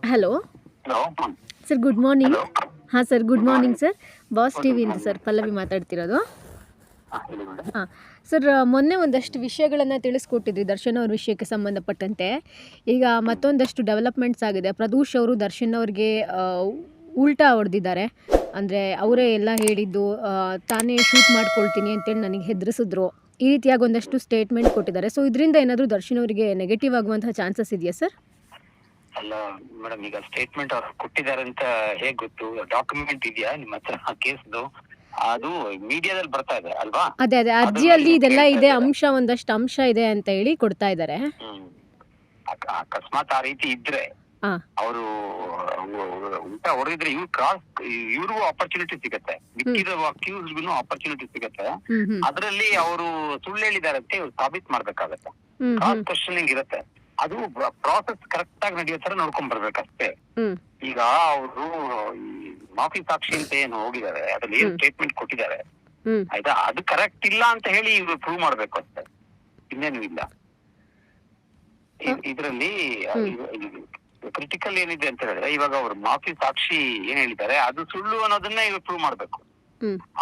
Hello hello. Sir, good morning. Hello. ಹಾಂ sir, good morning sir. Boss good ಟಿವಿಯಿಂದ morning. Sir Pallavi ಮಾತಾಡ್ತಿರೋದು. ಹೇಳಿ madam. ಹಾಂ ಸರ್, ಮೊನ್ನೆ ಒಂದಷ್ಟು ವಿಷಯಗಳನ್ನು ತಿಳಿಸ್ಕೊಟ್ಟಿದ್ರಿ ದರ್ಶನ್ ಅವ್ರ ವಿಷಯಕ್ಕೆ ಸಂಬಂಧಪಟ್ಟಂತೆ. ಈಗ ಮತ್ತೊಂದಷ್ಟು ಡೆವಲಪ್ಮೆಂಟ್ಸ್ ಆಗಿದೆ. ಪ್ರದೂಷ್ ಅವರು ದರ್ಶನ್ ಅವ್ರಿಗೆ ಉಲ್ಟಾ ಹೊಡೆದಿದ್ದಾರೆ. ಅಂದರೆ ಅವರೇ ಎಲ್ಲ ಹೇಳಿದ್ದು, ತಾನೇ ಶೂಟ್ ಮಾಡ್ಕೊಳ್ತೀನಿ ಅಂತೇಳಿ ನನಗೆ ಹೆದರಿಸಿದ್ರು. ಈ ರೀತಿಯಾಗಿ ಒಂದಷ್ಟು ಸ್ಟೇಟ್ಮೆಂಟ್ ಕೊಟ್ಟಿದ್ದಾರೆ. ಸೊ ಇದರಿಂದ ಏನಾದರೂ ದರ್ಶನ್ ಅವರಿಗೆ ನೆಗೆಟಿವ್ ಆಗುವಂತಹ ಚಾನ್ಸಸ್ ಇದೆಯಾ ಸರ್? ಅಲ್ಲ ಮೇಡಮ್, ಈಗ ಸ್ಟೇಟ್ಮೆಂಟ್ ಅವ್ರು ಕೊಟ್ಟಿದ್ದಾರೆ ಅಂತ ಹೇಗ್ ಗೊತ್ತು? ಡಾಕ್ಯುಮೆಂಟ್ ಇದೆಯಾ ನಿಮ್ಮ ಹತ್ರ ಕೇಸ್ದು? ಅದು ಮೀಡಿಯಾದಲ್ಲಿ ಬರ್ತಾ ಇದೆ ಅಲ್ವಾ? ಅದೇ ಅರ್ಜಿಯಲ್ಲಿ ಇದೆಲ್ಲ ಇದೆ, ಒಂದಷ್ಟು ಅಂಶ ಇದೆ ಅಂತ ಹೇಳಿ ಕೊಡ್ತಾ ಇದ್ದಾರೆ. ಅಕಸ್ಮಾತ್ ಆ ರೀತಿ ಇದ್ರೆ ಹಾಂ ಅವರು ಉಲ್ಟಾ ಹೊಡೆದಿದ್ರೆ ಇವ್ರಿಗೂ ಆಪರ್ಚುನಿಟಿ ಸಿಗತ್ತೆ, ಮಿಕ್ಕಿದ ಅಕ್ಯೂಸ್ಡ್ಗೂ ಆಪರ್ಚುನಿಟಿ ಸಿಗತ್ತೆ. ಅದರಲ್ಲಿ ಅವರು ಸುಳ್ಳು ಹೇಳಿದ್ದಾರೆ ಅಂತ ಇವ್ರು ಸಾಬೀತ್ ಮಾಡ್ಬೇಕಾಗತ್ತೆ. ಕ್ರಾಸ್ ಕ್ವಶನಿಂಗ್ ಇರುತ್ತೆ. ಅದು ಪ್ರಾಸೆಸ್ ಕರೆಕ್ಟ್ ಆಗಿ ನಡೆಯೋ ತರ ನೋಡ್ಕೊಂಡ್ ಬರ್ಬೇಕಷ್ಟೇ. ಈಗ ಅವರು ಈ ಮಾಫಿ ಸಾಕ್ಷಿ ಅಂತ ಏನು ಹೋಗಿದ್ದಾರೆ, ಅದ್ರಲ್ಲಿ ಏನ್ ಸ್ಟೇಟ್ಮೆಂಟ್ ಕೊಟ್ಟಿದ್ದಾರೆ ಆಯ್ತಾ, ಅದು ಕರೆಕ್ಟ್ ಇಲ್ಲ ಅಂತ ಹೇಳಿ ಇವ್ರು ಪ್ರೂವ್ ಮಾಡ್ಬೇಕು ಅಷ್ಟೇ, ಇನ್ನೇನು ಇಲ್ಲ. ಇದರಲ್ಲಿ ಕ್ರಿಟಿಕಲ್ ಏನಿದೆ ಅಂತ ಹೇಳಿದ್ರೆ, ಇವಾಗ ಅವ್ರು ಮಾಫಿ ಸಾಕ್ಷಿ ಏನ್ ಹೇಳಿದ್ದಾರೆ ಅದು ಸುಳ್ಳು ಅನ್ನೋದನ್ನ ಇವ್ರು ಪ್ರೂವ್ ಮಾಡ್ಬೇಕು.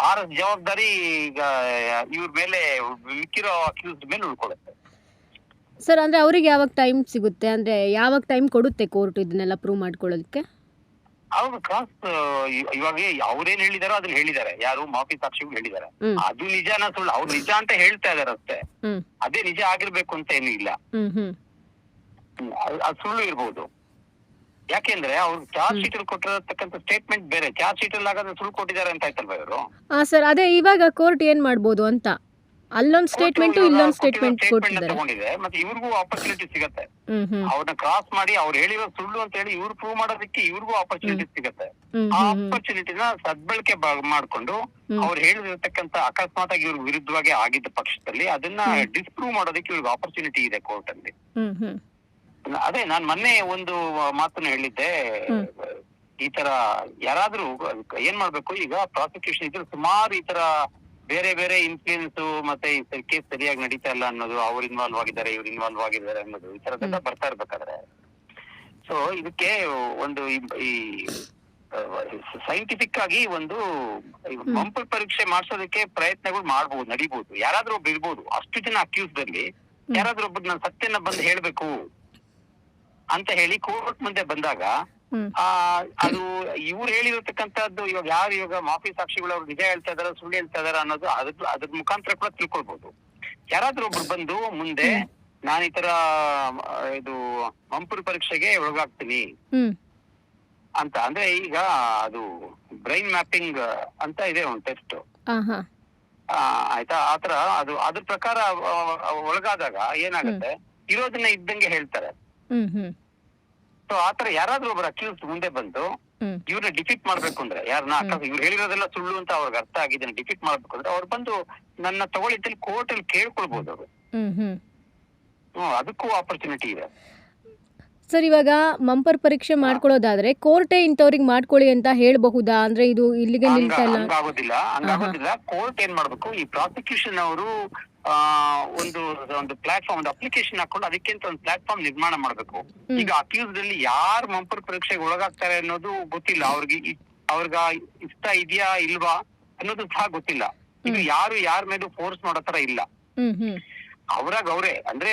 ಆ ಜವಾಬ್ದಾರಿ ಈಗ ಇವ್ರ ಮೇಲೆ ಮಿಕ್ಕಿರೋ ಅಕ್ಯೂಸ್ಡ್ ಮೇಲೆ ಉಳ್ಕೊಳ್ಳುತ್ತೆ. ಸರ್, ಅಂದರೆ ಅವ್ರಿಗೆ ಯಾವಾಗ ಟೈಮ್ ಸಿಗುತ್ತೆ, ಅಂದರೆ ಯಾವಾಗ ಟೈಮ್ ಕೊಡುತ್ತೆ ಕೋರ್ಟ್ ಇದನ್ನೆಲ್ಲ ಪ್ರೂವ್ ಮಾಡ್ಕೊಳ್ಳೋದಕ್ಕೆ? ಅವ್ರು ಕ್ರಾಸ್ ಇವಾಗ ಅವ್ರೇನ್ ಹೇಳಿದಾರೋ ಅದನ್ನ ಹೇಳಿದ್ದಾರೆ, ಯಾರು ಮಾಫಿ ಸಾಕ್ಷಿಗಳು ಹೇಳಿದ್ದಾರೆ. ಅದು ನಿಜಾನ ಸುಳ್ಳು, ಅವ್ರು ನಿಜ ಅಂತ ಹೇಳ್ತಾ ಇದಾರೆ ಅಷ್ಟೇ. ಅದೇ ನಿಜ ಆಗಿರ್ಬೇಕು ಅಂತ ಏನು ಇಲ್ಲ. ಅದು ಸುಳ್ಳು ಇರ್ಬೋದು. ಯಾಕೆಂದ್ರೆ ಅವ್ರು ಚಾರ್ಜ್ ಶೀಟ್ ಅಲ್ಲಿ ಕೊಟ್ಟಿರತಕ್ಕಂಥ ಸ್ಟೇಟ್ಮೆಂಟ್ ಬೇರೆ, ಚಾರ್ಜ್ ಶೀಟ್ ಅಲ್ಲಿ ಆಗಾದ್ರೆ ಸುಳ್ಳು ಕೊಟ್ಟಿದ್ದಾರೆ ಅಂತ ಆಯ್ತಲ್ವಾ ಇವರು? ಸರ್, ಅದೇ ಇವಾಗ ಕೋರ್ಟ್ ಏನ್ ಮಾಡ್ಬೋದು ಅಂತ, ಅಲ್ಲೊಂದು ಸ್ಟೇಟ್ಮೆಂಟ್ ಇಲ್ಲೊಂದು ಸ್ಟೇಟ್ಮೆಂಟ್ ಕೊಟ್ಟಿದ್ದಾರೆ. ತಗೊಂಡಿದೆ, ಮತ್ತೆ ಇವ್ರಿಗೂ ಆಪರ್ಚುನಿಟಿ ಸಿಗತ್ತೆ. ಅವ್ರನ್ನ ಕ್ರಾಸ್ ಮಾಡಿ ಅವ್ರು ಹೇಳಿರೋ ಸುಳ್ಳು ಅಂತ ಹೇಳಿ ಇವ್ರು ಪ್ರೂವ್ ಮಾಡೋದಕ್ಕೆ ಇವ್ರಿಗೂ ಆಪರ್ಚುನಿಟಿ ಸಿಗತ್ತೆ. ಆ ಆಪರ್ಚುನಿಟಿನ ಸದ್ಬಳಕೆ ಮಾಡ್ಕೊಂಡು ಅವ್ರು ಹೇಳಿದಿರ್ತಕ್ಕಂಥ ಅಕಸ್ಮಾತ್ ಆಗಿ ಇವ್ರ ವಿರುದ್ಧವಾಗಿ ಆಗಿದ್ದ ಪಕ್ಷದಲ್ಲಿ ಅದನ್ನ ಡಿಸ್ಪ್ರೂವ್ ಮಾಡೋದಕ್ಕೆ ಇವ್ರಿಗೆ ಆಪರ್ಚುನಿಟಿ ಇದೆ ಕೋರ್ಟ್ ಅಲ್ಲಿ. ಅದೇ ನಾನ್ ಮೊನ್ನೆ ಒಂದು ಮಾತನ್ನ ಹೇಳಿದ್ದೆ, ಈ ತರ ಯಾರಾದ್ರೂ ಏನ್ ಮಾಡ್ಬೇಕು, ಈಗ ಪ್ರಾಸಿಕ್ಯೂಷನ್ ಇದ್ರೆ ಸುಮಾರು ಈ ತರ ಬೇರೆ ಬೇರೆ ಇನ್ಫ್ಲೂಯೆನ್ಸ್ ಮತ್ತೆ ಈ ಕೇಸ್ ಸರಿಯಾಗಿ ನಡೀತಾ ಇಲ್ಲ ಅನ್ನೋದು, ಅವ್ರು ಇನ್ವಾಲ್ವ್ ಆಗಿದ್ದಾರೆ ಇವ್ರು ಇನ್ವಾಲ್ವ್ ಆಗಿದ್ದಾರೆ ಅನ್ನೋದು, ಈ ತರದೆಲ್ಲ ಬರ್ತಾ ಇರ್ಬೇಕಾದ್ರೆ, ಸೊ ಇದಕ್ಕೆ ಒಂದು ಈ ಸೈಂಟಿಫಿಕ್ ಆಗಿ ಒಂದು ಮಂಪಲ್ ಪರೀಕ್ಷೆ ಮಾಡ್ಸೋದಕ್ಕೆ ಪ್ರಯತ್ನಗಳು ಮಾಡ್ಬೋದು, ನಡೀಬಹುದು. ಯಾರಾದ್ರೂ ಒಬ್ಬ ಇರ್ಬೋದು, ಅಷ್ಟು ಜನ ಅಕ್ಯೂಸ್ಡ್ ಅಲ್ಲಿ ಯಾರಾದ್ರೂ ಒಬ್ಬ ನಾನು ಸತ್ಯನ ಬಂದು ಹೇಳ್ಬೇಕು ಅಂತ ಹೇಳಿ ಕೋರ್ಟ್ ಮುಂದೆ ಬಂದಾಗ, ಅದು ಇವ್ರು ಹೇಳಿರತಕ್ಕಂಥದ್ದು ಇವಾಗ ಮಾಫಿ ಸಾಕ್ಷಿಗಳು ಅವ್ರು ನಿಜ ಹೇಳ್ತಾ ಇದಾರ ಸುಳ್ಳು ಹೇಳ್ತಾ ಇದಾರ ಅನ್ನೋದು ಅದ್ರ ಮುಖಾಂತರ ಕೂಡ ತಿಳ್ಕೊಳ್ಬಹುದು. ಯಾರಾದ್ರೂ ಒಬ್ರು ಬಂದು ಮುಂದೆ ನಾನು ಈ ತರ ಇದು ಮಂಪುರ್ ಪರೀಕ್ಷೆಗೆ ಒಳಗಾಗ್ತೀನಿ ಅಂತ ಅಂದ್ರೆ, ಈಗ ಅದು ಬ್ರೈನ್ ಮ್ಯಾಪಿಂಗ್ ಅಂತ ಇದೆ ಒಂದು ಟೆಸ್ಟ್ ಆಯ್ತಾ, ಆತರ ಅದು ಅದ್ರ ಪ್ರಕಾರ ಒಳಗಾದಾಗ ಏನಾಗುತ್ತೆ, ಇರೋದನ್ನ ಇದ್ದಂಗೆ ಹೇಳ್ತಾರೆ. ಸೊ ಆತರ ಯಾರಾದ್ರೂ ಒಬ್ರು ಅಕ್ಯೂಸ್ ಮುಂದೆ ಬಂದು ಇವ್ರನ್ನ ಡಿಫೀಟ್ ಮಾಡ್ಬೇಕು ಅಂದ್ರೆ, ಯಾರನ್ನ ಇವ್ರು ಹೇಳಿರೋದೆಲ್ಲ ಸುಳ್ಳು ಅಂತ ಅವ್ರಿಗೆ ಅರ್ಥ ಆಗಿದ್ದನ್ನ ಡಿಫೀಟ್ ಮಾಡ್ಬೇಕು ಅಂದ್ರೆ, ಅವ್ರು ಬಂದು ನನ್ನ ತಗೊಳ್ಳಿದ್ದಲ್ಲಿ ಕೋರ್ಟ್ ಅಲ್ಲಿ ಕೇಳ್ಕೊಳ್ಬಹುದು ಅವರು. ಅದಕ್ಕೂ ಆಪರ್ಚುನಿಟಿ ಇದೆ. ಸರ್, ಇವಾಗ ಮಂಪರ್ ಪರೀಕ್ಷೆ ಮಾಡ್ಕೊಳ್ಳೋದಾದ್ರೆ ಕೋರ್ಟೇ ಇಂಥವ್ರಿಗೆ ಮಾಡ್ಕೊಳ್ಳಿ ಅಂತ ಹೇಳಬಹುದಾ? ಅಂದ್ರೆ ಇದು ಇಲ್ಲಿಗೆ ನಿಲ್ತಾ ಇಲ್ಲ? ಹಂಗಾಗೋದಿಲ್ಲ. ಕೋರ್ಟ್ ಏನ್ ಮಾಡ್ಬೇಕು, ಈ ಪ್ರಾಸಿಕ್ಯೂಷನ್ ಅವರು ಒಂದು ಪ್ಲಾಟ್ಫಾರ್ಮ್, ಒಂದು ಅಪ್ಲಿಕೇಶನ್ ಹಾಕೊಂಡು ಅದಕ್ಕಿಂತ ಒಂದು ಪ್ಲಾಟ್ಫಾರ್ಮ್ ನಿರ್ಮಾಣ ಮಾಡ್ಬೇಕು. ಈಗ ಅಕ್ಯೂಸ್ಡ್ ಅಲ್ಲಿ ಯಾರು ಮಂಪರ್ ಪರೀಕ್ಷೆಗೆ ಒಳಗಾಗ್ತಾರೆ ಅನ್ನೋದು ಗೊತ್ತಿಲ್ಲ ಅವ್ರಿಗ ಇಷ್ಟ ಇದೆಯಾ ಇಲ್ವಾ ಅನ್ನೋದು ಸಹ ಗೊತ್ತಿಲ್ಲ. ಇದು ಯಾರು ಯಾರ ಮೇಲೂ ಫೋರ್ಸ್ ಮಾಡೋ ತರ ಇಲ್ಲ. ಅವ್ರಾಗ ಅವ್ರೆ ಅಂದ್ರೆ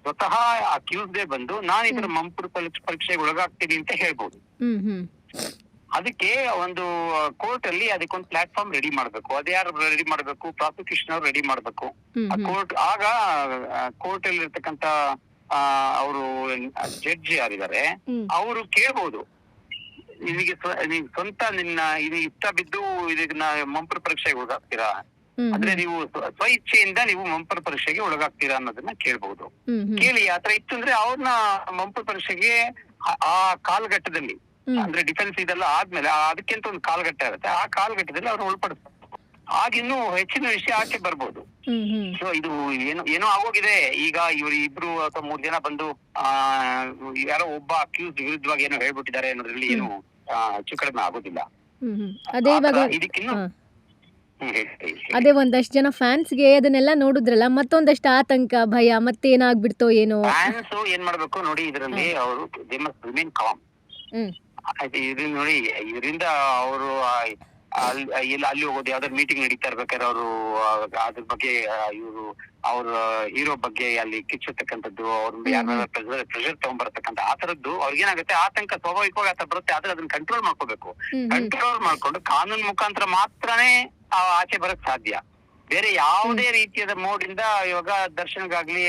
ಸ್ವತಃ ಅಕ್ಯೂಸ್ಡೇ ಬಂದು ನಾನು ಇದ್ರ ಮಂಪರ್ ಪರೀಕ್ಷೆಗೆ ಒಳಗಾಗ್ತೀನಿ ಅಂತ ಹೇಳ್ಬೋದು. ಅದಕ್ಕೆ ಒಂದು ಕೋರ್ಟ್ ಅಲ್ಲಿ ಅದಕ್ಕೊಂದು ಪ್ಲಾಟ್ಫಾರ್ಮ್ ರೆಡಿ ಮಾಡ್ಬೇಕು. ಅದ್ಯಾರು ರೆಡಿ ಮಾಡ್ಬೇಕು? ಪ್ರಾಸಿಕ್ಯೂಷನ್ ಅವ್ರು ರೆಡಿ ಮಾಡ್ಬೇಕು. ಕೋರ್ಟ್ ಆಗ ಕೋರ್ಟ್ ಅಲ್ಲಿ ಇರ್ತಕ್ಕಂತ ಅವರು ಜಡ್ಜ್ ಯಾರಿದ್ದಾರೆ ಅವರು ಕೇಳ್ಬೋದು, ನಿನಗೆ ಸ್ವಂತ ನಿನ್ನ ಇಷ್ಟ ಬಿದ್ದು ಇದನ್ನ ಮಂಪರ್ ಪರೀಕ್ಷೆಗೆ ಒಳಗಾಗ್ತೀರಾ, ಅಂದ್ರೆ ನೀವು ಸ್ವ ಇಚ್ಛೆಯಿಂದ ನೀವು ಮಂಪರ್ ಪರೀಕ್ಷೆಗೆ ಒಳಗಾಗ್ತೀರಾ ಅನ್ನೋದನ್ನ ಕೇಳ್ಬಹುದು. ಕೇಳಿ ಆತರ ಇತ್ತು ಅಂದ್ರೆ ಅವ್ರನ್ನ ಮಂಪರ್ ಪರೀಕ್ಷೆಗೆ ಆ ಕಾಲಘಟ್ಟದಲ್ಲಿ, ಅಂದ್ರೆ ಡಿಫೆನ್ಸ್ ಇದೆಲ್ಲ ಆದ್ಮೇಲೆ ಅದಕ್ಕಿಂತ ಒಂದು ಕಾಲಘಟ್ಟ ಇರುತ್ತೆ, ಆ ಕಾಲಘಟ್ಟದಲ್ಲಿ ಅವ್ರು ಒಳಪಡಿಸ್ತಾರೆ. ಆಗಿನ್ನೂ ಹೆಚ್ಚಿನ ವಿಷಯ ಆಚೆ ಬರ್ಬೋದು. ಸೊ ಇದು ಏನೋ ಆಗೋಗಿದೆ. ಈಗ ಇವ್ರು 2 ಅಥವಾ 3 ಜನ ಬಂದು ಯಾರೋ ಒಬ್ಬ ಅಕ್ಯೂಸ್ ವಿರುದ್ಧವಾಗಿ ಏನೋ ಹೇಳ್ಬಿಟ್ಟಿದ್ದಾರೆ ಅನ್ನೋದ್ರಲ್ಲಿ ಏನು ಹೆಚ್ಚು ಕಡಿಮೆ ಆಗೋದಿಲ್ಲ. ಇದಕ್ಕಿನ್ನು ಹೇಳಿ. ಅದೇ ಒಂದಷ್ಟು ಜನ ಫ್ಯಾನ್ಸ್ಗೆ ಅದನ್ನೆಲ್ಲ ನೋಡಿದ್ರಲ್ಲ ಮತ್ತೊಂದಷ್ಟು ಆತಂಕ ಭಯ ಮತ್ತೇನಾಗ್ಬಿಡ್ತೋ ಏನೋ. ಫ್ಯಾನ್ಸ್ ಏನ್ ಮಾಡ್ಬೇಕು ನೋಡಿ, ಇದರಲ್ಲಿ ಅವರು ದೇ ಮಸ್ಟ್ ರಿಮೇನ್ ಕಾಮ್. ಹ್ಮ್ ಆಯ್ತು, ಇದನ್ನ ನೋಡಿ, ಇದರಿಂದ ಅವರು ಅಲ್ಲಿ ಹೋಗೋದು, ಯಾವ್ದಾದ್ರು ಮೀಟಿಂಗ್ ನಡೀತಾ ಇರ್ಬೇಕಾದ್ರೆ ಅವರು ಅದ್ರ ಬಗ್ಗೆ ಇವರು ಅವ್ರ ಹೀರೋ ಬಗ್ಗೆ ಅಲ್ಲಿ ಕಿಚ್ಚತಕ್ಕಂಥದ್ದು, ಅವ್ರ ಯಾರ ಪ್ರೆಷರ್ ತಗೊಂಡ್ಬರ್ತಕ್ಕಂಥ ಆ ತರದ್ದು ಅವ್ರಿಗೇನಾಗುತ್ತೆ, ಆತಂಕ ಸ್ವಾಭಾವಿಕವಾಗಿ ಆತ ಬರುತ್ತೆ. ಆದ್ರೆ ಅದನ್ನ ಕಂಟ್ರೋಲ್ ಮಾಡ್ಕೋಬೇಕು. ಕಂಟ್ರೋಲ್ ಮಾಡ್ಕೊಂಡು ಕಾನೂನು ಮುಖಾಂತರ ಮಾತ್ರನೇ ಆಚೆ ಬರಕ್ ಸಾಧ್ಯ. ಬೇರೆ ಯಾವುದೇ ರೀತಿಯಾದ ಮೋಡ್ ಇಂದ ಇವಾಗ ದರ್ಶನ್ಗಾಗ್ಲಿ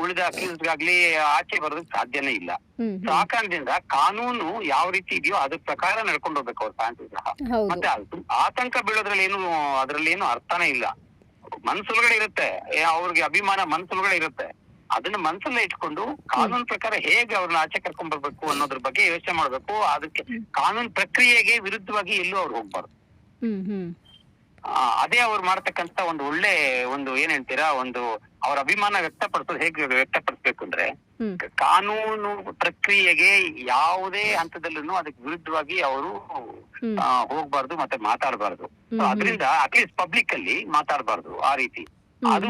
ಉಳಿದ ಅಕ್ಯೂಸ್ಡ್ಗಾಗ್ಲಿ ಆಚೆ ಬರೋದಕ್ಕೆ ಸಾಧ್ಯನೇ ಇಲ್ಲ. ಸೊ ಆ ಕಾರಣದಿಂದ ಕಾನೂನು ಯಾವ ರೀತಿ ಇದೆಯೋ ಅದ್ರ ಪ್ರಕಾರ ನಡ್ಕೊಂಡು ಹೋಗ್ಬೇಕು ಅವ್ರ ಫ್ಯಾನ್ಸ್ ಸಹ. ಮತ್ತೆ ಆತಂಕ ಬೀಳೋದ್ರಲ್ಲಿ ಅದ್ರಲ್ಲಿ ಏನು ಅರ್ಥನೇ ಇಲ್ಲ. ಮನ್ಸೊಳಗಡೆ ಇರುತ್ತೆ, ಅವ್ರಿಗೆ ಅಭಿಮಾನ ಮನ್ಸೊಳಗಡೆ ಇರುತ್ತೆ. ಅದನ್ನ ಮನ್ಸಲ್ಲೇ ಇಟ್ಕೊಂಡು ಕಾನೂನು ಪ್ರಕಾರ ಹೇಗೆ ಅವ್ರನ್ನ ಆಚೆ ಕರ್ಕೊಂಡ್ ಬರ್ಬೇಕು ಅನ್ನೋದ್ರ ಬಗ್ಗೆ ಯೋಚನೆ ಮಾಡ್ಬೇಕು. ಅದಕ್ಕೆ ಕಾನೂನು ಪ್ರಕ್ರಿಯೆಗೆ ವಿರುದ್ಧವಾಗಿ ಎಲ್ಲೂ ಅವ್ರು ಹೋಗ್ಬಾರ್ದು. ಅದೇ ಅವ್ರು ಮಾಡ್ತಕ್ಕಂತ ಒಂದು ಒಳ್ಳೆ ಏನ್ ಹೇಳ್ತೀರಾ, ಅವ್ರ ಅಭಿಮಾನ ವ್ಯಕ್ತಪಡಿಸೋದು ಹೇಗೆ ವ್ಯಕ್ತಪಡಿಸ್ಬೇಕು ಅಂದ್ರೆ, ಕಾನೂನು ಪ್ರಕ್ರಿಯೆಗೆ ಯಾವುದೇ ಹಂತದಲ್ಲೂ ಅದಕ್ಕೆ ವಿರುದ್ಧವಾಗಿ ಅವರು ಹೋಗ್ಬಾರ್ದು ಮತ್ತೆ ಮಾತಾಡಬಾರ್ದು. ಅದರಿಂದ ಅಟ್ಲೀಸ್ಟ್ ಪಬ್ಲಿಕ್ ಅಲ್ಲಿ ಮಾತಾಡಬಾರ್ದು ಆ ರೀತಿ. ಅದು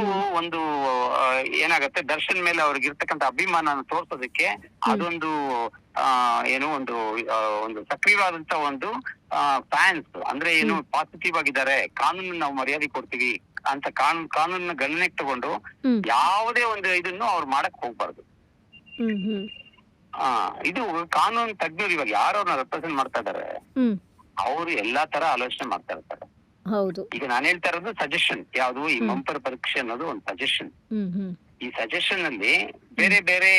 ಏನಾಗತ್ತೆ, ದರ್ಶನ್ ಮೇಲೆ ಅವ್ರಿಗೆ ಇರ್ತಕ್ಕಂಥ ಅಭಿಮಾನ ತೋರ್ಸೋದಕ್ಕೆ ಅದೊಂದು ಒಂದು ಸಕ್ರಿಯವಾದಂತ ಫ್ಯಾನ್ಸ್ ಅಂದ್ರೆ ಏನು ಪಾಸಿಟಿವ್ ಆಗಿದ್ದಾರೆ, ಕಾನೂನು ನಾವು ಮರ್ಯಾದೆ ಕೊಡ್ತೀವಿ ಅಂತ ಕಾನೂನ ಗಣನೆಗೆ ತಗೊಂಡು ಯಾವುದೇ ಇದನ್ನು ಅವ್ರು ಮಾಡಕ್ ಹೋಗ್ಬಾರ್ದು. ಇದು ಕಾನೂನು ತಜ್ಞರು ಇವಾಗ ಯಾರವ್ರನ್ನ ರೆಪ್ರೆಸೆಂಟ್ ಮಾಡ್ತಾ ಇದಾರೆ, ಅವರು ಎಲ್ಲಾ ತರ ಆಲೋಚನೆ ಮಾಡ್ತಾ ಇರ್ತಾರೆ. ಹೌದು. ಈಗ ನಾನು ಹೇಳ್ತಾ ಇರೋದು ಸಜೆಷನ್. ಯಾವುದು ಈ ಮಂಪರ್ ಪರೀಕ್ಷೆ ಅನ್ನೋದು ಒಂದು ಸಜೆಷನ್. ಈ ಸಜೆಷನ್ ಅಲ್ಲಿ ಬೇರೆ ಬೇರೆ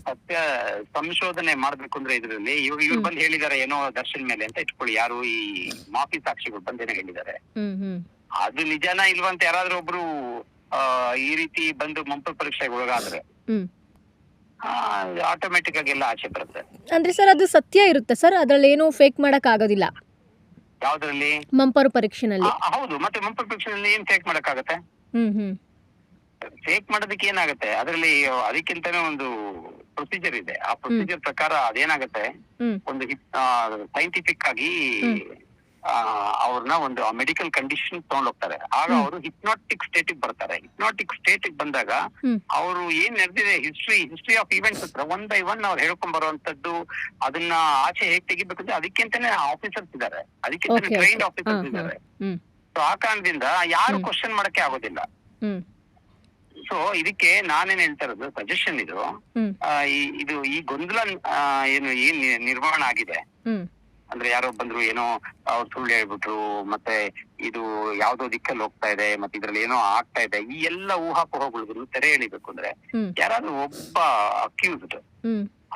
ಸತ್ಯ ಸಂಶೋಧನೆ ಮಾಡ್ಬೇಕು ಅಂದ್ರೆ ಇದ್ರಲ್ಲಿ ಇವ್ರು ಬಂದು ಹೇಳಿದಾರೆ ಏನೋ ದರ್ಶನ್ ಮೇಲೆ ಅಂತ ಇಟ್ಕೊಳ್ಳಿ, ಯಾರು ಈ ಮಾಫಿ ಸಾಕ್ಷಿಗಳು ಬಂದೇನೋ ಹೇಳಿದ್ದಾರೆ. ಅದು ನಿಜಾನ ಇಲ್ವಾ ಅಂತ ಯಾರಾದ್ರೂ ಒಬ್ರು ಈ ರೀತಿ ಬಂದು ಮಂಪರ್ ಪರೀಕ್ಷೆಗೆ ಒಳಗಾದ್ರೆ ಆಟೋಮೆಟಿಕ್ ಆಗಿ ಎಲ್ಲ ಆಚೆ ಬರುತ್ತೆ. ಅಂದ್ರೆ ಸರ್ ಅದು ಸತ್ಯ ಇರುತ್ತೆ ಸರ್, ಅದ್ರಲ್ಲಿ ಏನು ಫೇಕ್ ಮಾಡಕ್ ಆಗೋದಿಲ್ಲ. ಯಾವ್ದ್ರಲ್ಲಿ? ಮಂಪರು ಪರೀಕ್ಷೆನಲ್ಲಿ. ಹೌದು, ಮತ್ತೆ ಮಂಪರ್ ಪರೀಕ್ಷೆನಲ್ಲಿ ಏನ್ ಫೇಕ್ ಮಾಡಕ್ಕಾಗತ್ತೆ? ಫೇಕ್ ಮಾಡೋದಕ್ಕೆ ಏನಾಗುತ್ತೆ, ಅದರಲ್ಲಿ ಅದಕ್ಕಿಂತಾನೆ ಒಂದು ಪ್ರೊಸೀಜರ್ ಇದೆ. ಆ ಪ್ರೊಸೀಜರ್ ಪ್ರಕಾರ ಅದೇನಾಗತ್ತೆ, ಒಂದು ಸೈಂಟಿಫಿಕ್ ಆಗಿ ಅವ್ರನ್ನ ಒಂದು ಮೆಡಿಕಲ್ ಕಂಡೀಷನ್ ತಗೊಂಡ್ ಹೋಗ್ತಾರೆ. ಆಗ ಅವರು ಹಿಪ್ನಾಟಿಕ್ ಸ್ಟೇಟಿಗೆ ಬರ್ತಾರೆ. ಹಿಪ್ನಾಟಿಕ್ ಸ್ಟೇಟಿಗೆ ಬಂದಾಗ ಅವರು ಏನ್ ನಡೆದಿದೆ ಹಿಸ್ಟ್ರಿ ಆಫ್ ಇವೆಂಟ್ಸ್ ಹತ್ರ ಒನ್ ಬೈ ಒನ್ ಅವ್ರು ಹೇಳ್ಕೊಂಡ್ ಬರುವಂತದ್ದು, ಅದನ್ನ ಆಚೆ ಹೇಗ್ ತೆಗಿಬೇಕಂದ್ರೆ ಅದಕ್ಕಿಂತಾನೆ ಆಫೀಸರ್ಸ್ ಇದ್ದಾರೆ, ಅದಕ್ಕಿಂತಾನೆ ಟ್ರೈನ್ಡ್ ಆಫೀಸರ್ಸ್ ಇದ್ದಾರೆ. ಸೊ ಆ ಕಾರಣದಿಂದ ಯಾರು ಕ್ವಶನ್ ಮಾಡಕ್ಕೆ ಆಗೋದಿಲ್ಲ. ಸೊ ಇದಕ್ಕೆ ನಾನೇನ್ ಹೇಳ್ತಾ ಇರೋದು, ಸಜೆಷನ್ ಇದು ಈ ಗೊಂದಲ ಏನ್ ನಿರ್ಮಾಣ ಆಗಿದೆ ಅಂದ್ರೆ, ಯಾರೋ ಬಂದ್ರು ಏನೋ ಅವ್ರು ಸುಳ್ಳು ಹೇಳ್ಬಿಟ್ರು, ಮತ್ತೆ ಇದು ಯಾವ್ದೋ ದಿಕ್ಕಲ್ಲಿ ಹೋಗ್ತಾ ಇದೆ, ಮತ್ತೆ ಇದ್ರಲ್ಲಿ ಏನೋ ಆಗ್ತಾ ಇದೆ, ಈ ಎಲ್ಲ ಊಹಾಪೋಹಗಳು ತೆರೆ ಎಳಿಬೇಕು ಅಂದ್ರೆ ಯಾರಾದ್ರೂ ಒಬ್ಬ ಅಕ್ಯೂಸ್ಡ್,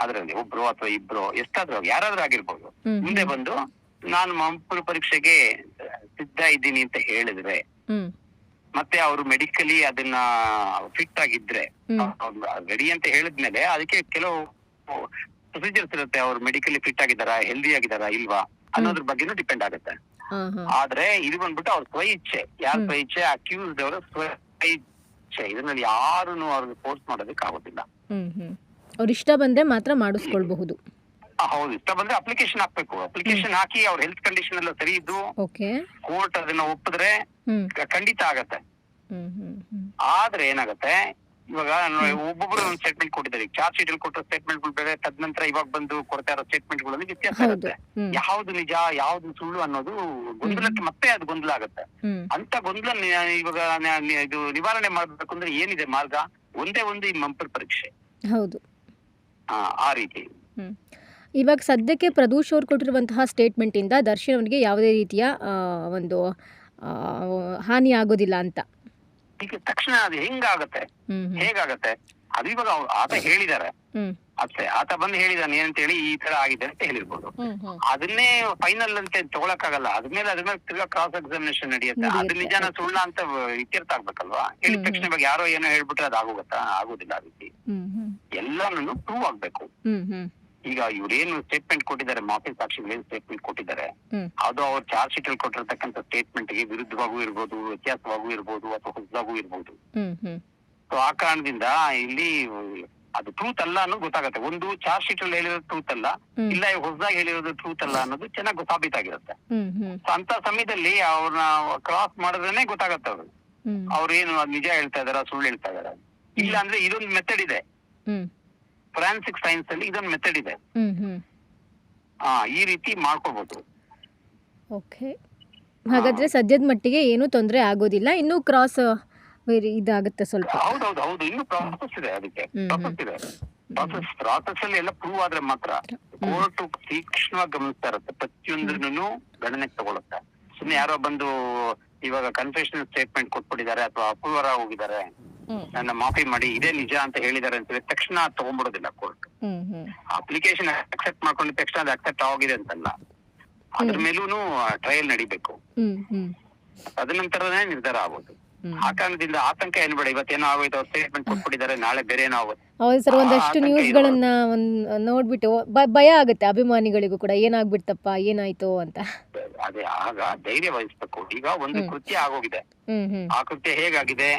ಅದ್ರಲ್ಲಿ ಒಬ್ರು ಅಥವಾ ಇಬ್ರು ಎಷ್ಟಾದ್ರೂ ಯಾರಾದ್ರೂ ಆಗಿರ್ಬೋದು, ಮುಂದೆ ಬಂದು ನಾನು ಮಂಪರು ಪರೀಕ್ಷೆಗೆ ಸಿದ್ಧ ಇದ್ದೀನಿ ಅಂತ ಹೇಳಿದ್ರೆ, ಮತ್ತೆ ಅವರು ಮೆಡಿಕಲಿ ಅದನ್ನ ಫಿಟ್ ಆಗಿದ್ರೆ, ರೆಡಿ ಅಂತ ಹೇಳಿದ್ಮೇಲೆ ಅದಕ್ಕೆ ಕೆಲವು ಪ್ರೊಸೀಜರ್ಸ್ ಇರುತ್ತೆ. ಅವ್ರು ಮೆಡಿಕಲಿ ಫಿಟ್ ಆಗಿದಾರಾ, ಹೆಲ್ದಿ ಆಗಿದಾರಾ ಇಲ್ವಾ ಅನ್ನೋದ್ರ ಬಗ್ಗೆನೂ ಡಿಪೆಂಡ್ ಆಗುತ್ತೆ. ಆದ್ರೆ ಇದು ಬಂದ್ಬಿಟ್ಟು ಅವ್ರ ಸ್ವ ಇಚ್ಛೆ. ಯಾರ ಸ್ವ ಇಚ್ಛೆ? ಅಕ್ಯೂಸ್ಡ್ ಅವರ ಸ್ವ ಇಚ್ಛೆ. ಇದರಲ್ಲಿ ಯಾರನ್ನು ಅವ್ರಿಗೆ ಫೋರ್ಸ್ ಮಾಡೋದಕ್ಕೆ ಆಗೋದಿಲ್ಲ. ಅವ್ರ ಇಷ್ಟ ಬಂದ್ರೆ ಮಾತ್ರ ಮಾಡಿಸ್ಕೊಳ್ಬಹುದು. ಹೌದು, ಇಷ್ಟ ಬಂದ್ರೆ ಅಪ್ಲಿಕೇಶನ್ ಹಾಕ್ಬೇಕು. ಅಪ್ಲಿಕೇಶನ್ ಹಾಕಿ ಅವ್ರ ಹೆಲ್ತ್ ಕಂಡೀಷನ್ ಎಲ್ಲ ಸರಿ ಇದ್ದು ಕೋರ್ಟ್ ಅದನ್ನ ಒಪ್ಪಿದ್ರೆ ಖಂಡಿತ ಆಗತ್ತೆ. ಆದ್ರೆ ಏನಾಗತ್ತೆ, ಇವಾಗ ಒಬ್ಬೊಬ್ರು ಒಂದು ಸ್ಟೇಟ್ಮೆಂಟ್ ಕೊಟ್ಟಿದ್ದಾರೆ. ಚಾರ್ಜ್ ಶೀಟ್ ಅಲ್ಲಿ ಕೊಟ್ಟರೆ ಸ್ಟೇಟ್ಮೆಂಟ್ ಗಳು ಬೇರೆ, ತದನಂತರ ಇವಾಗ ಬಂದು ಕೊಡ್ತಾ ಇರೋ ಸ್ಟೇಟ್ಮೆಂಟ್ ಗಳಲ್ಲಿ ವ್ಯತ್ಯಾಸ ಇರುತ್ತೆ. ಯಾವ್ದು ನಿಜ ಯಾವ್ದು ಸುಳ್ಳು ಅನ್ನೋದು ಗೊಂದಲಕ್ಕೆ ಮತ್ತೆ ಅದು ಗೊಂದಲ ಆಗುತ್ತೆ. ಅಂತ ಗೊಂದಲ ಇವಾಗ ಇದು ನಿವಾರಣೆ ಮಾಡ್ಬೇಕು ಅಂದ್ರೆ ಏನಿದೆ ಮಾರ್ಗ? ಒಂದೇ ಒಂದು ಈ ಮಂಪರ್ ಪರೀಕ್ಷೆ. ಹೌದು, ಆ ರೀತಿ. ಇವಾಗ ಸದ್ಯಕ್ಕೆ ಪ್ರದೂಷ್ ಅವ್ರು ಕೊಟ್ಟಿರುವಂತಹ ಸ್ಟೇಟ್ಮೆಂಟ್ ಇಂದ ದರ್ಶನ್ ಅವನಿಗೆ ಯಾವುದೇ ರೀತಿಯ ಒಂದು ಹಾನಿ ಆಗೋದಿಲ್ಲ ಅಂತ ಈಗ ತಕ್ಷಣ ಅದು ಹೇಗಾಗತ್ತೆ? ಅದು ಇವಾಗ ಆತ ಹೇಳಿದಾರೆ, ಆತ ಬಂದು ಹೇಳಿದಾನೆ ಏನಂತ ಹೇಳಿ, ಈ ತರ ಆಗಿದೆ ಅಂತ ಹೇಳಿರ್ಬೋದು. ಅದನ್ನೇ ಫೈನಲ್ ಅಂತ ತಗೊಳಕ್ಕಾಗಲ್ಲ. ಅದ್ರ ಮೇಲೆ ತಿರ್ಗಾ ಕ್ರಾಸ್ ಎಕ್ಸಾಮಿನೇಷನ್ ನಡೆಯುತ್ತೆ. ಅದು ನಿಜಾನ ಸುಳ್ಳ ಅಂತ ಇತ್ಯರ್ಥ ಆಗ್ಬೇಕಲ್ವಾ? ಹೇಳಿದ ತಕ್ಷಣ ಇವಾಗ ಯಾರೋ ಏನೋ ಹೇಳ್ಬಿಟ್ರೆ ಅದು ಆಗೋದಿಲ್ಲ. ಆ ರೀತಿ ಎಲ್ಲಾನು ಪ್ರೂವ್ ಆಗ್ಬೇಕು. ಈಗ ಇವ್ರೇನು ಸ್ಟೇಟ್ಮೆಂಟ್ ಕೊಟ್ಟಿದ್ದಾರೆ, ಮಾಫಿ ಸಾಕ್ಷಿಗಳು ಏನ್ ಸ್ಟೇಟ್ಮೆಂಟ್ ಕೊಟ್ಟಿದ್ದಾರೆ, ಅದು ಅವ್ರ ಚಾರ್ಜ್ ಶೀಟ್ ಅಲ್ಲಿ ಕೊಟ್ಟಿರ್ತಕ್ಕಂಥ ಸ್ಟೇಟ್ಮೆಂಟ್ ಗೆ ವಿರುದ್ಧವಾಗೂ ಇರ್ಬೋದು, ವ್ಯತ್ಯಾಸವಾಗೂ ಇರ್ಬೋದು, ಅಥವಾ ಹೊಸದಾಗೂ ಇರ್ಬೋದು. ಸೊ ಆ ಕಾರಣದಿಂದ ಇಲ್ಲಿ ಅದು ಟ್ರೂತ್ ಅಲ್ಲ ಅನ್ನೋದು ಗೊತ್ತಾಗುತ್ತೆ. ಒಂದು ಚಾರ್ಜ್ ಶೀಟ್ ಅಲ್ಲಿ ಹೇಳಿರೋದು ಟ್ರೂತ್ ಅಲ್ಲ, ಇಲ್ಲ ಹೊಸದಾಗಿ ಹೇಳಿರೋದು ಟ್ರೂತ್ ಅಲ್ಲ ಅನ್ನೋದು ಚೆನ್ನಾಗಿ ಸಾಬೀತಾಗಿರುತ್ತೆ. So ಅಂತ ಸಮಯದಲ್ಲಿ ಅವ್ರನ್ನ ಕ್ರಾಸ್ ಮಾಡಿದ್ರೇನೆ ಗೊತ್ತಾಗತ್ತೆ ಅವ್ರೇನು ನಿಜ ಹೇಳ್ತಾ ಇದಾರ ಸುಳ್ಳು ಹೇಳ್ತಾ ಇದಾರ. ಇಲ್ಲ ಅಂದ್ರೆ ಇದೊಂದು ಮೆಥಡ್ ಇದೆ, ಫೊರೆನ್ಸಿಕ್ ಸೈನ್ಸ್ ಅಲ್ಲಿ ಇದೊಂದು ಮೆಥಡ್ ಇದೆ. ಈ ರೀತಿ ಮಾಡ್ಕೋಬಹುದು. ಓಕೆ, ಹಾಗಾದ್ರೆ ಸದ್ಯದ ಮಟ್ಟಿಗೆ ಏನೂ ತೊಂದರೆ ಆಗೋದಿಲ್ಲ, ಇನ್ನೂ ಕ್ರಾಸ್ ಇದಾಗುತ್ತೆ ಸ್ವಲ್ಪ. ಹೌದು ಇನ್ನು ಪ್ರಾಸೆಸ್ ಇದೆ, ಅದಕ್ಕೆ ಪ್ರಾಸೆಸ್ ಇದೆ. ಪ್ರಾಸೆಸ್ ಅಲ್ಲಿ ಎಲ್ಲ ಪ್ರೂವ್ ಆದ್ರೆ ಮಾತ್ರ ಕೋರ್ಟ್ ತೀಕ್ಷ್ಣವಾಗಿ ಗಮನಿಸ್ತಾ ಇರುತ್ತೆ, ಪ್ರತಿಯೊಂದನ್ನು ಗಣನೆಗೆ ತಗೊಳುತ್ತೆ. ಸುಮ್ನೆ ಯಾರೋ ಬಂದು ಇವಾಗ ಕನ್ಫೆಷನಲ್ ಸ್ಟೇಟ್ಮೆಂಟ್ ಕೊಟ್ಬಿಟ್ಟಿದ್ದಾರೆ ಅಥವಾ ಅಪ್ರೂವರ್ ಹೋಗಿದ್ದಾರೆ, ನನ್ನ ಮಾಫಿ ಮಾಡಿ ಇದೇ ನಿಜ ಅಂತ ಹೇಳಿದ್ದಾರೆ ಅಂತ ತಕ್ಷಣ ತಗೊಂಡ್ಬಿಡೋದಿಲ್ಲ ಕೋರ್ಟ್. ಅಪ್ಲಿಕೇಶನ್ ಅಕ್ಸೆಪ್ಟ್ ಮಾಡ್ಕೊಂಡಿದ ತಕ್ಷಣ ಅದು ಅಕ್ಸೆಪ್ಟ್ ಆಗಿದೆ ಅಂತಲ್ಲ, ಅದ್ರ ಮೇಲೂ ಟ್ರಯಲ್ ನಡಿಬೇಕು. ಅದ ನಂತರನೇ ನಿರ್ಧಾರ ಆಗೋದು. ಆ ಕಾರಣದಿಂದ ಆತಂಕ ಏನ್ಬೇಡ, ಇವತ್ತೇನೋ ಆಗೋಯ್ತು, ಅವ್ರು ಸ್ಟೇಟ್ಮೆಂಟ್ ಕೊಟ್ಬಿಟ್ಟಿದ್ದಾರೆ, ನಾಳೆ ಬೇರೆ ಏನೋ ಆಗುತ್ತೆ. ಹೌದು ಸರ್, ಒಂದಷ್ಟು ನ್ಯೂಸ್ಗಳನ್ನ ನೋಡ್ಬಿಟ್ಟು ಭಯ ಆಗುತ್ತೆ ಅಭಿಮಾನಿಗಳಿಗೂ ಕೂಡ, ಏನಾಗ್ಬಿಡ್ತಪ್ಪ ಏನಾಯ್ತು ಅಂತ. ಅದೇ ಆಗ ಧೈರ್ಯ ವಹಿಸ್ಬೇಕು. ಈಗ ಒಂದು ಕೃತ್ಯ ಆಗೋಗಿದೆ, ಆ ಕೃತ್ಯ ಹೇಗಾಗಿದೆ,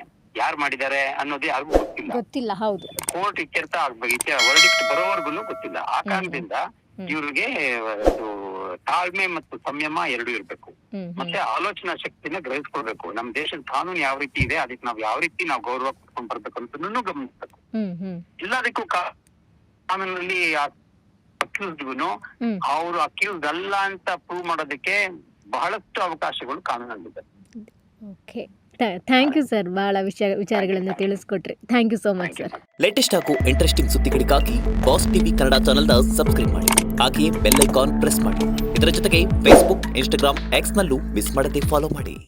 ಯಾರು ಮಾಡಿದ್ದಾರೆ ಅನ್ನೋದು ಯಾರಿಗೂ ಗೊತ್ತಿಲ್ಲ. ಹೌದು, ಕೋರ್ಟ್ ಇತ್ಯರ್ಥ ಆಗ್ಬೇಕು, ವರ್ಡಿಕ್ಟ್ ಬರೋವರೆಗೂ ಗೊತ್ತಿಲ್ಲ. ಆ ಕಾರಣದಿಂದ ಇವ್ರಿಗೆ ತಾಳ್ಮೆ ಮತ್ತು ಸಂಯಮ ಎರಡೂ ಇರ್ಬೇಕು. ಮತ್ತೆ ಆಲೋಚನಾ ಶಕ್ತಿನ ಗ್ರಹಿಸ್ಕೊಳ್ಬೇಕು. ನಮ್ ದೇಶದ ಕಾನೂನು ಯಾವ ರೀತಿ ಇದೆ, ಅದಕ್ಕೆ ನಾವ್ ಯಾವ ರೀತಿ ನಾವು ಗೌರವ ಕೊಡ್ಕೊಂಡ್ ಬರ್ಬೇಕು ಅಂತ ಗಮನಿಸ್ಬೇಕು. ಎಲ್ಲದಕ್ಕೂ ಕಾನೂನಲ್ಲಿ ಅಕ್ಯೂಸ್ಡ್ಗುನು ಅವ್ರು ಅಕ್ಯೂಸ್ಡ್ ಅಲ್ಲ ಅಂತ ಪ್ರೂವ್ ಮಾಡೋದಕ್ಕೆ ಬಹಳಷ್ಟು ಅವಕಾಶಗಳು ಕಾನೂನಲ್ಲಿದೆ. ಓಕೆ, ಥ್ಯಾಂಕ್ ಯು ಸರ್, ಬಹಳ ವಿಚಾರಗಳನ್ನು ತಿಳಿಸ್ಕೊಟ್ರಿ. Thank you so much sir. Latest ಹಾಗೂ ಇಂಟ್ರೆಸ್ಟಿಂಗ್ ಸುದ್ದಿಗಳಿಗಾಗಿ ಬಾಸ್ ಟಿವಿ ಕನ್ನಡ ಚಾನೆಲ್ನ ಸಬ್ಸ್ಕ್ರೈಬ್ ಮಾಡಿ, ಹಾಗೆಯೇ ಬೆಲ್ ಐಕಾನ್ ಪ್ರೆಸ್ ಮಾಡಿ. ಇದರ ಜೊತೆಗೆ ಫೇಸ್ಬುಕ್, ಇನ್ಸ್ಟಾಗ್ರಾಮ್, ಎಕ್ಸ್ ನಲ್ಲೂ ಮಿಸ್ ಮಾಡದೆ ಫಾಲೋ ಮಾಡಿ.